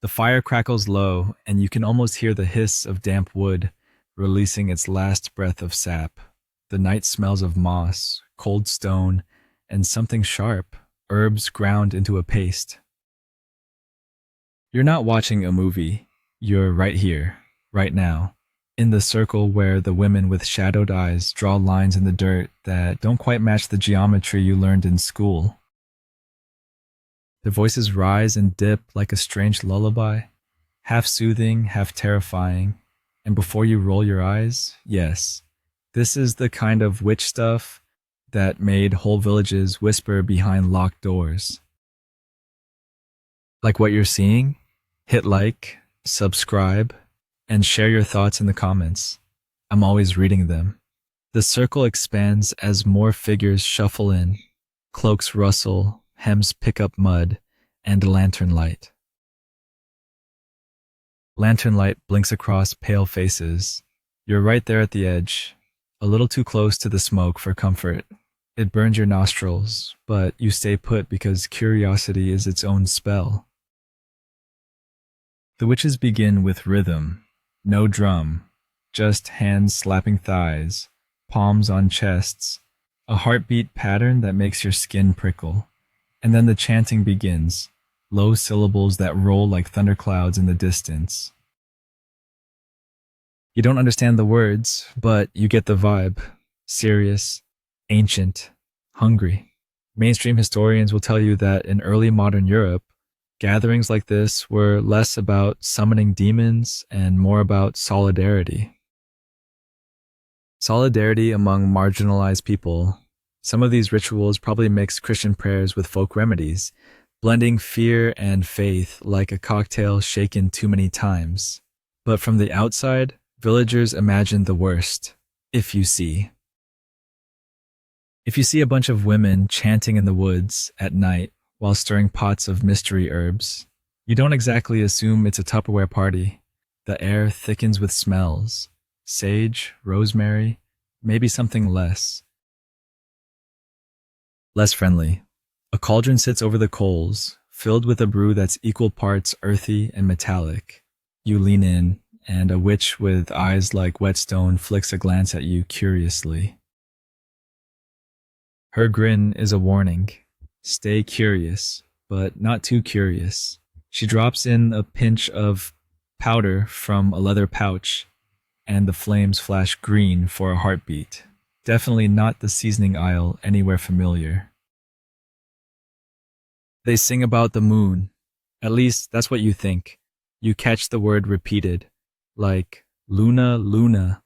The fire crackles low, and you can almost hear the hiss of damp wood releasing its last breath of sap. The night smells of moss, cold stone, and something sharp, herbs ground into a paste. You're not watching a movie. You're right here, right now, in the circle where the women with shadowed eyes draw lines in the dirt that don't quite match the geometry you learned in school. Their voices rise and dip like a strange lullaby, half soothing, half terrifying. And before you roll your eyes, yes, this is the kind of witch stuff that made whole villages whisper behind locked doors. Like what you're seeing? Hit like, subscribe, and share your thoughts in the comments. I'm always reading them. The circle expands as more figures shuffle in, cloaks rustle, hems pick up mud, and lantern light. Lantern light blinks across pale faces. You're right there at the edge, a little too close to the smoke for comfort. It burns your nostrils, but you stay put because curiosity is its own spell. The witches begin with rhythm, no drum, just hands slapping thighs, palms on chests, a heartbeat pattern that makes your skin prickle. And then the chanting begins, low syllables that roll like thunderclouds in the distance. You don't understand the words, but you get the vibe. Serious, ancient, hungry. Mainstream historians will tell you that in early modern Europe, gatherings like this were less about summoning demons and more about solidarity. Solidarity among marginalized people. Some of these rituals probably mix Christian prayers with folk remedies, blending fear and faith like a cocktail shaken too many times. But from the outside, villagers imagine the worst, if you see. If you see a bunch of women chanting in the woods at night while stirring pots of mystery herbs, you don't exactly assume it's a Tupperware party. The air thickens with smells. Sage, rosemary, maybe something less friendly. A cauldron sits over the coals, filled with a brew that's equal parts earthy and metallic. You lean in, and a witch with eyes like whetstone flicks a glance at you curiously. Her grin is a warning. Stay curious, but not too curious. She drops in a pinch of powder from a leather pouch, and the flames flash green for a heartbeat. Definitely not the seasoning aisle anywhere familiar. They sing about the moon. At least that's what you think. You catch the word repeated, like Luna, Luna,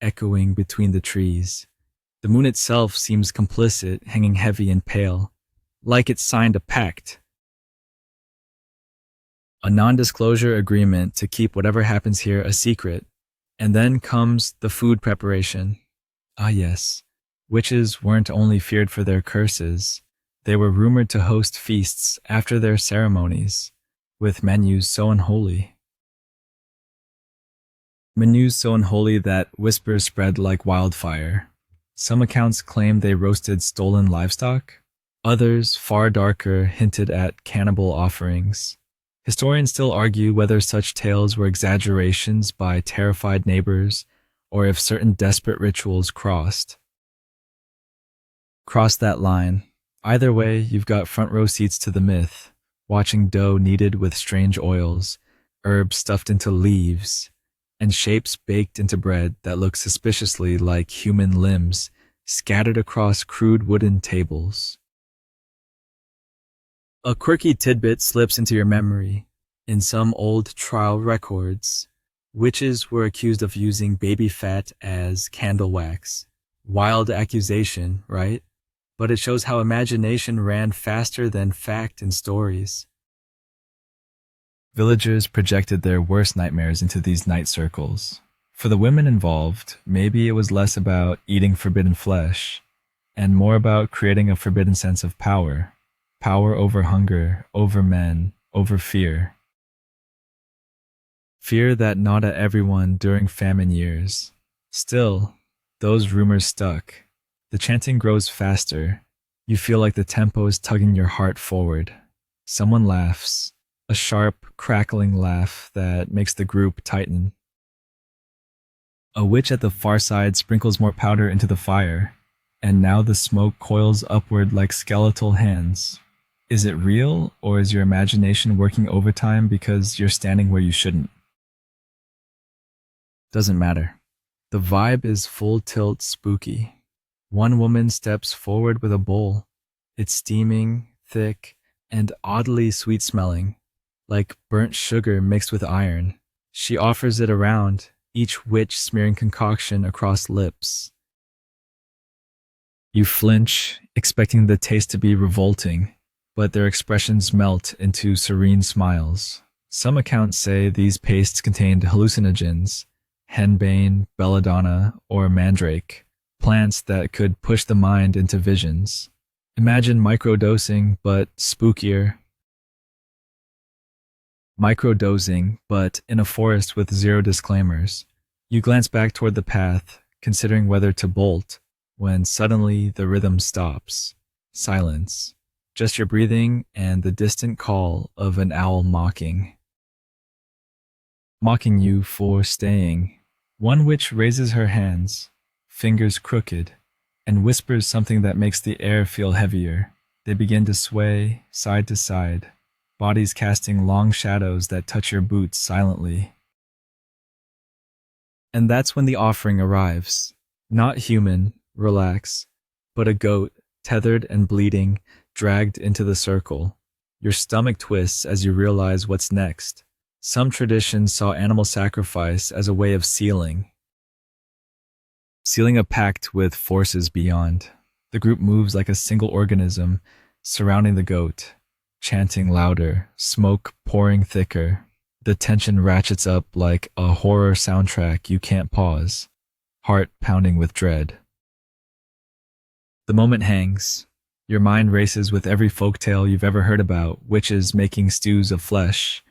echoing between the trees. The moon itself seems complicit, hanging heavy and pale, like it signed a pact. A non-disclosure agreement to keep whatever happens here a secret. And then comes the food preparation. Ah yes, witches weren't only feared for their curses, they were rumored to host feasts after their ceremonies, with menus so unholy. Menus so unholy that whispers spread like wildfire. Some accounts claim they roasted stolen livestock. Others, far darker, hinted at cannibal offerings. Historians still argue whether such tales were exaggerations by terrified neighbors or if certain desperate rituals crossed that line. Either way, you've got front row seats to the myth, watching dough kneaded with strange oils, herbs stuffed into leaves, and shapes baked into bread that look suspiciously like human limbs scattered across crude wooden tables. A quirky tidbit slips into your memory. In some old trial records, witches were accused of using baby fat as candle wax. Wild accusation, right? But it shows how imagination ran faster than fact in stories. Villagers projected their worst nightmares into these night circles. For the women involved, maybe it was less about eating forbidden flesh and more about creating a forbidden sense of power. Power over hunger, over men, over fear. Fear that gnawed at everyone during famine years. Still, those rumors stuck. The chanting grows faster. You feel like the tempo is tugging your heart forward. Someone laughs. A a sharp, crackling laugh that makes the group tighten. A witch at the far side sprinkles more powder into the fire, and now the smoke coils upward like skeletal hands. Is it real, or is your imagination working overtime because you're standing where you shouldn't? Doesn't matter. The vibe is full tilt spooky. One woman steps forward with a bowl. It's steaming, thick, and oddly sweet smelling, like burnt sugar mixed with iron. She offers it around, each witch smearing concoction across lips. You flinch, expecting the taste to be revolting, but their expressions melt into serene smiles. Some accounts say these pastes contained hallucinogens, henbane, belladonna, or mandrake, plants that could push the mind into visions. Imagine microdosing, but spookier. Microdosing, but in a forest with zero disclaimers. You glance back toward the path, considering whether to bolt, when suddenly the rhythm stops. Silence. Just your breathing and the distant call of an owl mocking. Mocking you for staying. One witch raises her hands, fingers crooked, and whispers something that makes the air feel heavier. They begin to sway side to side, bodies casting long shadows that touch your boots silently. And that's when the offering arrives. Not human, relax, but a goat, tethered and bleeding, dragged into the circle. Your stomach twists as you realize what's next. Some traditions saw animal sacrifice as a way of sealing a pact with forces beyond. The group moves like a single organism, surrounding the goat, chanting louder, smoke pouring thicker. The tension ratchets up like a horror soundtrack you can't pause, heart pounding with dread. The moment hangs. Your mind races with every folktale you've ever heard about witches making stews of flesh,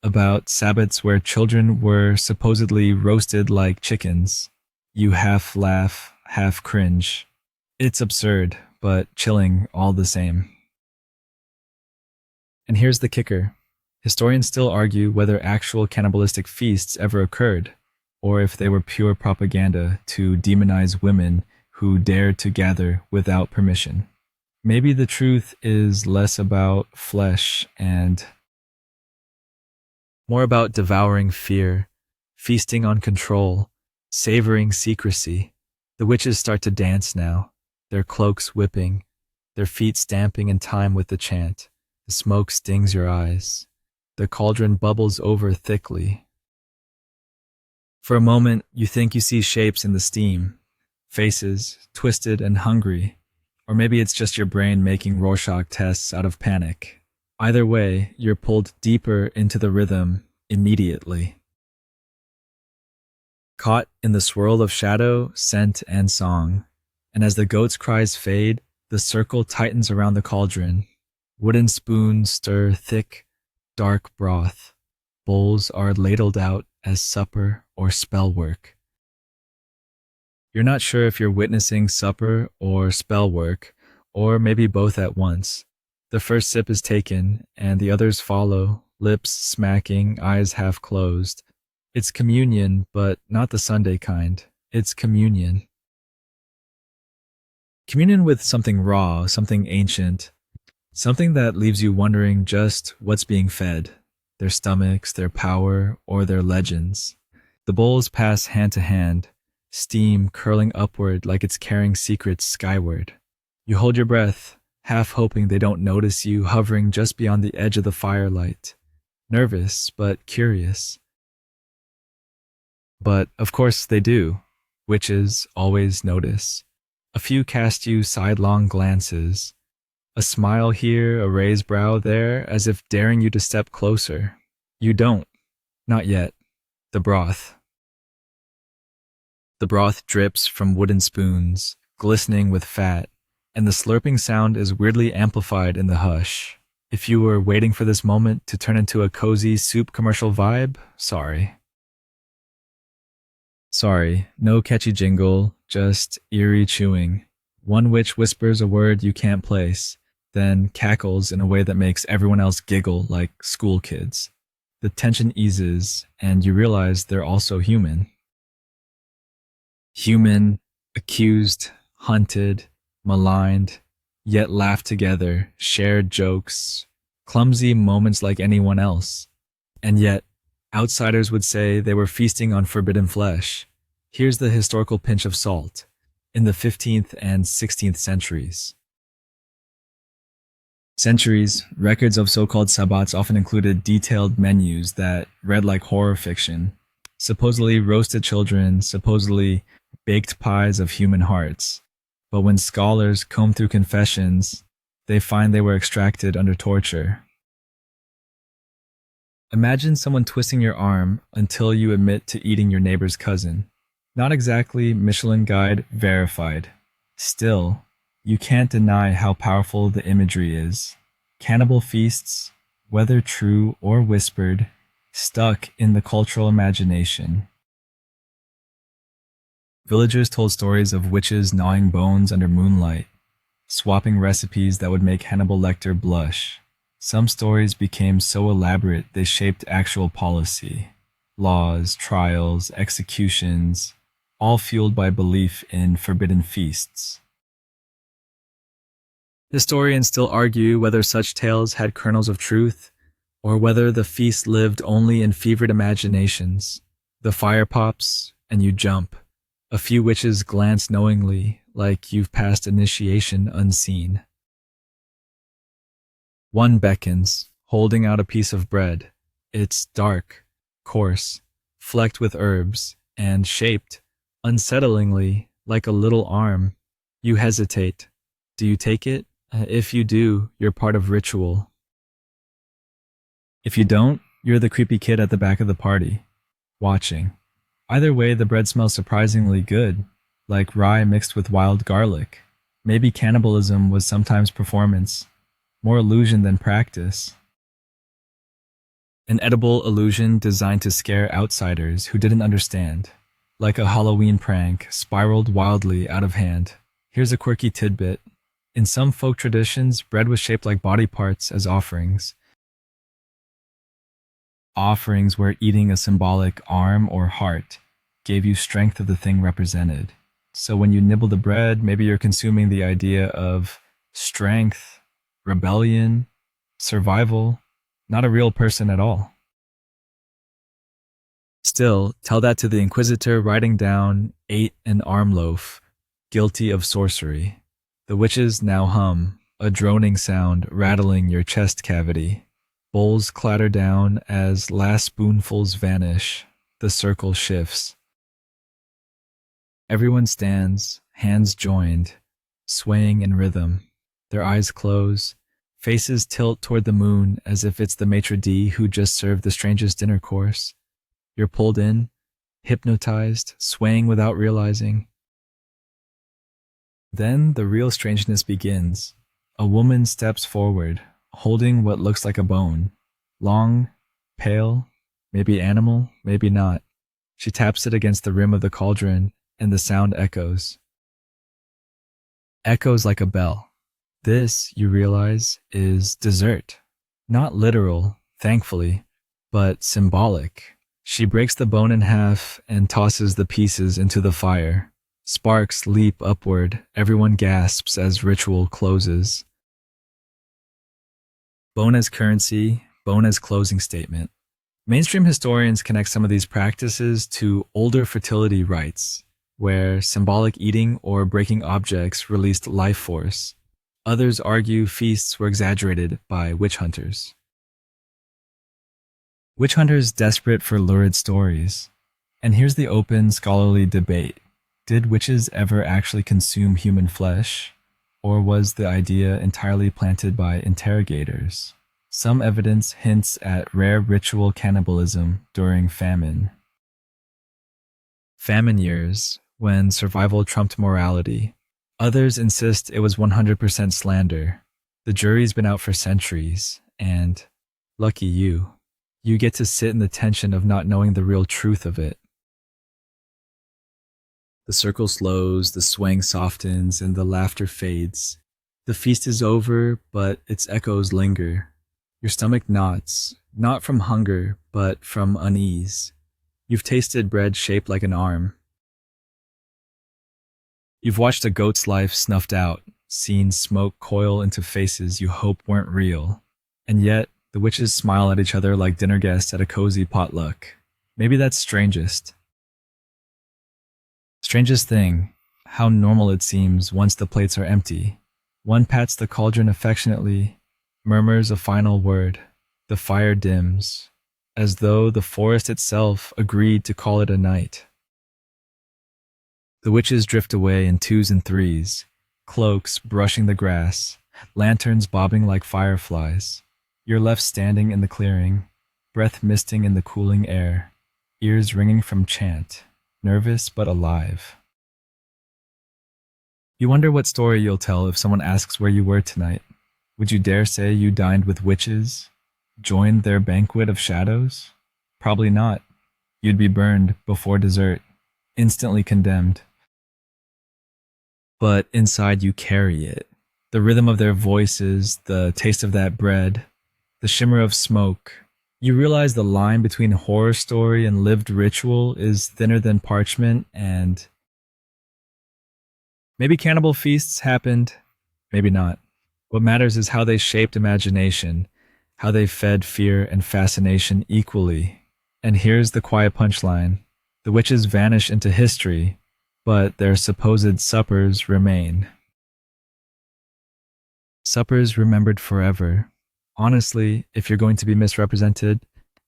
about Sabbats where children were supposedly roasted like chickens. You half laugh, half cringe. It's absurd, but chilling all the same. And here's the kicker. Historians still argue whether actual cannibalistic feasts ever occurred, or if they were pure propaganda to demonize women who dared to gather without permission. Maybe the truth is less about flesh and more about devouring fear, feasting on control, savoring secrecy. The witches start to dance now, their cloaks whipping, their feet stamping in time with the chant. The smoke stings your eyes. The cauldron bubbles over thickly. For a moment, you think you see shapes in the steam, faces, twisted and hungry. Or maybe it's just your brain making Rorschach tests out of panic. Either way, you're pulled deeper into the rhythm immediately. Caught in the swirl of shadow, scent, and song. And as the goat's cries fade, the circle tightens around the cauldron. Wooden spoons stir thick, dark broth. Bowls are ladled out as supper or spell work. You're not sure if you're witnessing supper or spell work, or maybe both at once. The first sip is taken, and the others follow, lips smacking, eyes half closed. It's communion, but not the Sunday kind. It's communion. Communion with something raw, something ancient, something that leaves you wondering just what's being fed, their stomachs, their power, or their legends. The bowls pass hand to hand, steam curling upward like it's carrying secrets skyward. You hold your breath, half hoping they don't notice you hovering just beyond the edge of the firelight. Nervous, but curious. But of course they do. Witches always notice. A few cast you sidelong glances. A smile here, a raised brow there, as if daring you to step closer. You don't. Not yet. The broth. The broth drips from wooden spoons, glistening with fat, and the slurping sound is weirdly amplified in the hush. If you were waiting for this moment to turn into a cozy soup commercial vibe, sorry. Sorry, no catchy jingle, just eerie chewing. One witch whispers a word you can't place, then cackles in a way that makes everyone else giggle like school kids. The tension eases, and you realize they're also human. Human, accused, hunted, maligned, yet laugh together, shared jokes, clumsy moments like anyone else. And yet, outsiders would say they were feasting on forbidden flesh. Here's the historical pinch of salt. In the 15th and 16th centuries, records of so-called sabbats often included detailed menus that read like horror fiction. Supposedly roasted children, supposedly baked pies of human hearts. But when scholars comb through confessions, they find they were extracted under torture. Imagine someone twisting your arm until you admit to eating your neighbor's cousin. Not exactly Michelin Guide verified. Still, you can't deny how powerful the imagery is. Cannibal feasts, whether true or whispered, stuck in the cultural imagination. Villagers told stories of witches gnawing bones under moonlight, swapping recipes that would make Hannibal Lecter blush. Some stories became so elaborate they shaped actual policy. Laws, trials, executions, all fueled by belief in forbidden feasts. Historians still argue whether such tales had kernels of truth, or whether the feast lived only in fevered imaginations. The fire pops, and you jump. A few witches glance knowingly, like you've passed initiation unseen. One beckons, holding out a piece of bread. It's dark, coarse, flecked with herbs, and shaped, unsettlingly, like a little arm. You hesitate. Do you take it? If you do, you're part of ritual. If you don't, you're the creepy kid at the back of the party, watching. Either way, the bread smells surprisingly good, like rye mixed with wild garlic. Maybe cannibalism was sometimes performance, more illusion than practice. An edible illusion designed to scare outsiders who didn't understand, like a Halloween prank spiraled wildly out of hand. Here's a quirky tidbit. In some folk traditions, bread was shaped like body parts as offerings. Offerings where eating a symbolic arm or heart gave you strength of the thing represented. So when you nibble the bread, maybe you're consuming the idea of strength, rebellion, survival, not a real person at all. Still, tell that to the inquisitor writing down ate an arm loaf, guilty of sorcery. The witches now hum, a droning sound rattling your chest cavity. Bowls clatter down as last spoonfuls vanish. The circle shifts. Everyone stands, hands joined, swaying in rhythm. Their eyes close, faces tilt toward the moon as if it's the maitre d' who just served the strangest dinner course. You're pulled in, hypnotized, swaying without realizing. Then the real strangeness begins. A woman steps forward, holding what looks like a bone. Long, pale, maybe animal, maybe not. She taps it against the rim of the cauldron, and the sound echoes. Echoes like a bell. This, you realize, is dessert. Not literal, thankfully, but symbolic. She breaks the bone in half and tosses the pieces into the fire. Sparks leap upward, everyone gasps as ritual closes. Bone as currency, bone as closing statement. Mainstream historians connect some of these practices to older fertility rites, where symbolic eating or breaking objects released life force. Others argue feasts were exaggerated by witch hunters. Witch hunters desperate for lurid stories. And here's the open scholarly debate. Did witches ever actually consume human flesh, or was the idea entirely planted by interrogators? Some evidence hints at rare ritual cannibalism during famine. Famine years, when survival trumped morality. Others insist it was 100% slander. The jury's been out for centuries, and lucky you get to sit in the tension of not knowing the real truth of it. The circle slows, the swaying softens, and the laughter fades. The feast is over, but its echoes linger. Your stomach knots, not from hunger, but from unease. You've tasted bread shaped like an arm. You've watched a goat's life snuffed out, seen smoke coil into faces you hoped weren't real. And yet, the witches smile at each other like dinner guests at a cozy potluck. Maybe that's strangest. Strangest thing, how normal it seems once the plates are empty. One pats the cauldron affectionately, murmurs a final word. The fire dims, as though the forest itself agreed to call it a night. The witches drift away in twos and threes, cloaks brushing the grass, lanterns bobbing like fireflies. You're left standing in the clearing, breath misting in the cooling air, ears ringing from chant, nervous but alive. You wonder what story you'll tell if someone asks where you were tonight. Would you dare say you dined with witches? Joined their banquet of shadows? Probably not. You'd be burned before dessert, instantly condemned. But inside you carry it. The rhythm of their voices, the taste of that bread, the shimmer of smoke. You realize the line between horror story and lived ritual is thinner than parchment, and maybe cannibal feasts happened, maybe not. What matters is how they shaped imagination, how they fed fear and fascination equally. And here's the quiet punchline. The witches vanish into history, but their supposed suppers remain. Suppers remembered forever. Honestly, if you're going to be misrepresented,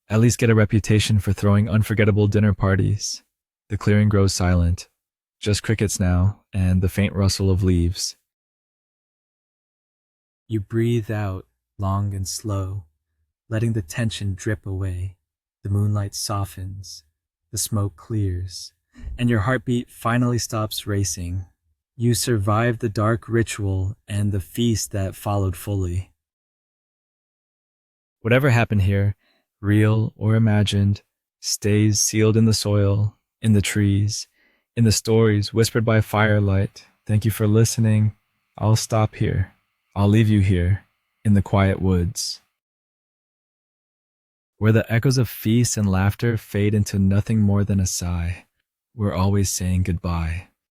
at least get a reputation for throwing unforgettable dinner parties. The clearing grows silent. Just crickets now, and the faint rustle of leaves. You breathe out, long and slow, letting the tension drip away. The moonlight softens, the smoke clears, and your heartbeat finally stops racing. You survived the dark ritual and the feast that followed fully. Whatever happened here, real or imagined, stays sealed in the soil, in the trees, in the stories whispered by firelight. Thank you for listening. I'll stop here. I'll leave you here, in the quiet woods, where the echoes of feast and laughter fade into nothing more than a sigh. We're always saying goodbye.